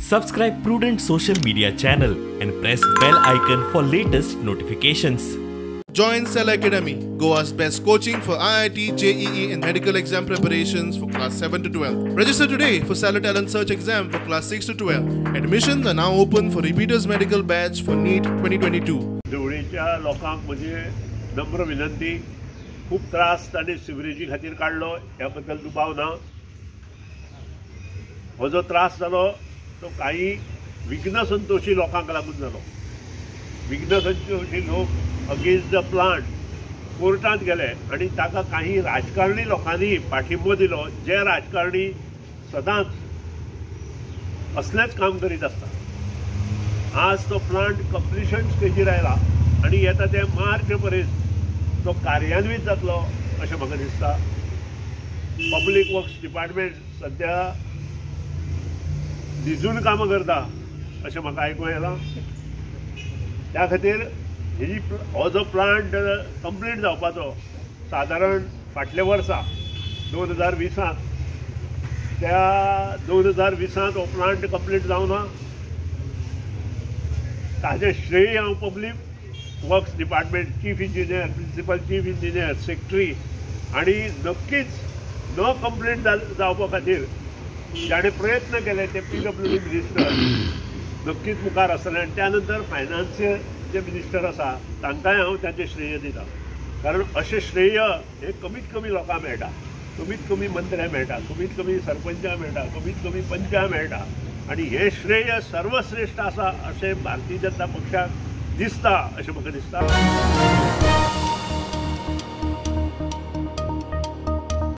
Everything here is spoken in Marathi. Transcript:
Subscribe Prudent social media channel and press bell icon for latest notifications. Join Cell Academy, Goa's best coaching for IIT, JEE and medical exam preparations for class 7 to 12. Register today for Cell Talent Search exam for class 6 to 12. Admissions are now open for repeaters medical batch for NEET 2022. देवळीच्या लोकांक म्हणजे नम्र विनंती, खूप त्रास ताणे सिवरेजी खातीर काढलो, याबद्दल दुबाव ना. हो जो त्रास जालो तो काही विघ्न संतोषी लोकांक लागून जालो. विघ्न संतोषी लोक अगेन्स्ट द प्लांट कोर्टांत गेले आणि ताका काही राजकारणी लोकांनी पाठिंबो दिलो, जे राजकारणी सदांच असलेच काम करीत असतात. आज तो प्लांट कंप्लिशन स्टेजीर आयला आणि येता ते मार्च पर्यंत तो कार्यान्वीत जातलो अशें म्हाका दिसता. पब्लीक वर्क्स डिपार्टमेंट सध्या दिसून कामां करता अशें म्हाका आयकूं येलां. त्या खातीर हो जो प्लांट कंप्लीट जावपाचो सादारण फाटल्या वर्सा 2020 त्या 2020 हो प्लांट कंप्लीट जावना. ताजें श्रेय हांव public works department chief engineer, principal chief engineer, secretary आणि नक्कीच न कंप्लीट जावपा खातीर जाणें प्रयत्न केले ते PWD मिनिस्टर नक्कीच मुखार आसतले. आनी त्या नंतर फायनान्स जे मिनिस्टर आसा तांकांय हांव ताचें श्रेय दिता. कारण अशें श्रेय हे कमीत कमी लोकांक मेळटा, कमीत कमी मंत्र्यांक मेळटा, कमीत कमी सरपंचाक मेळटा, कमीत कमी पंचाक मेळटा. आणि हे श्रेय सर्वश्रेष्ठ आसा अशें भारतीय जनता पक्षाक दिसता अशें म्हाका दिसता.